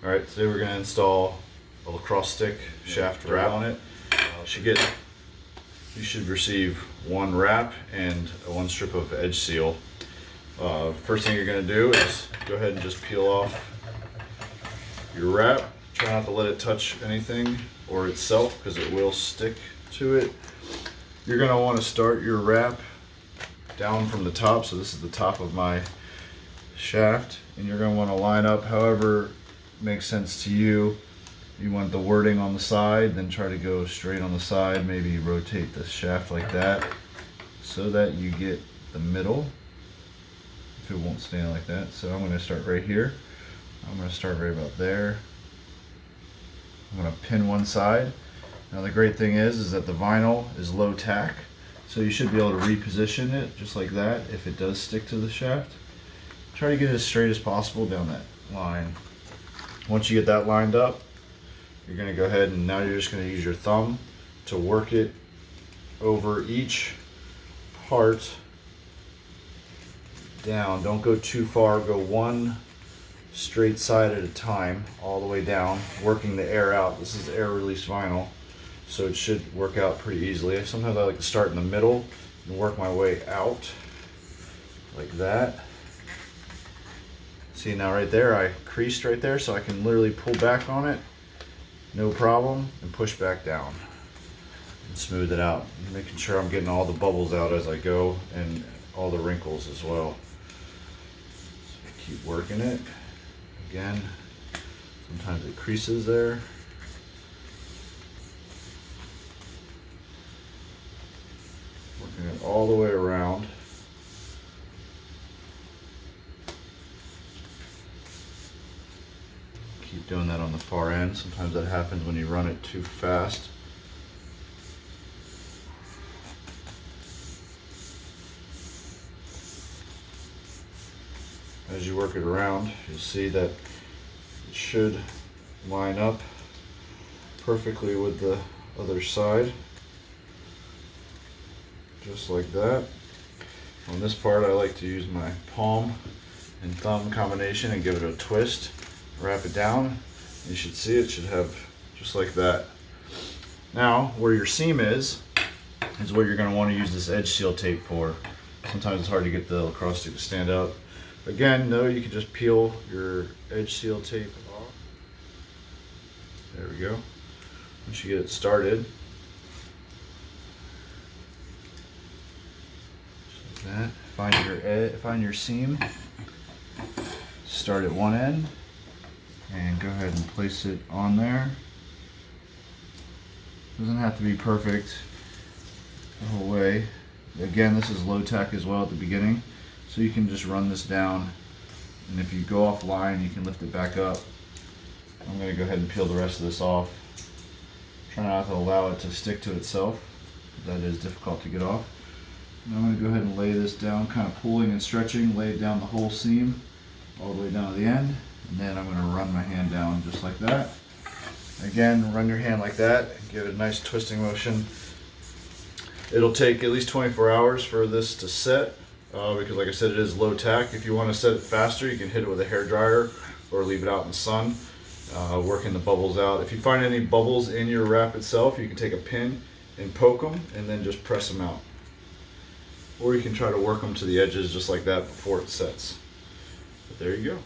Alright, today we're going to install a lacrosse stick shaft wrap on it. You should receive one wrap and one strip of edge seal. First thing you're going to do is go ahead and just peel off your wrap. Try not to let it touch anything or itself because it will stick to it. You're going to want to start your wrap down from the top, so this is the top of my shaft, and you're going to want to line up however makes sense to you. You want the wording on the side, then try to go straight on the side, maybe rotate the shaft like that so that you get the middle if it won't stand like that. So I'm going to start right here. I'm going to start right about there. I'm going to pin one side. Now the great thing is that the vinyl is low tack, so you should be able to reposition it just like that if it does stick to the shaft. Try to get it as straight as possible down that line. Once you get that lined up, you're going to go ahead and now you're just going to use your thumb to work it over each part down. Don't go too far, go one straight side at a time all the way down, working the air out. This is air release vinyl, so it should work out pretty easily. Sometimes I like to start in the middle and work my way out like that. See, now right there I creased right there, so I can literally pull back on it no problem and push back down and smooth it out, making sure I'm getting all the bubbles out as I go and all the wrinkles as well. So keep working it. Again, sometimes it creases there. Working it all the way around. Keep doing that on the far end. Sometimes that happens when you run it too fast. As you work it around, you'll see that it should line up perfectly with the other side. Just like that. On this part, I like to use my palm and thumb combination and give it a twist. Wrap it down. You should see it should have just like that. Now, where your seam is what you're going to want to use this edge seal tape for. Sometimes it's hard to get the lacrosse stick to stand up. Again, no, you can just peel your edge seal tape off. There we go. Once you get it started, just like that. Find your seam. Start at one end. And go ahead and place it on there. Doesn't have to be perfect the whole way. Again, this is low tack as well at the beginning, so you can just run this down, and if you go offline you can lift it back up. I'm going to go ahead and peel the rest of this off. Try not to allow it to stick to itself. That is difficult to get off. And I'm going to go ahead and lay this down, kind of pulling and stretching, lay it down the whole seam all the way down to the end. And then I'm going to run my hand down just like that. Again, run your hand like that, give it a nice twisting motion. It'll take at least 24 hours for this to set because like I said, it is low tack. If you want to set it faster, you can hit it with a hair dryer or leave it out in the sun, working the bubbles out. If you find any bubbles in your wrap itself, you can take a pin and poke them and then just press them out. Or you can try to work them to the edges just like that before it sets. But there you go.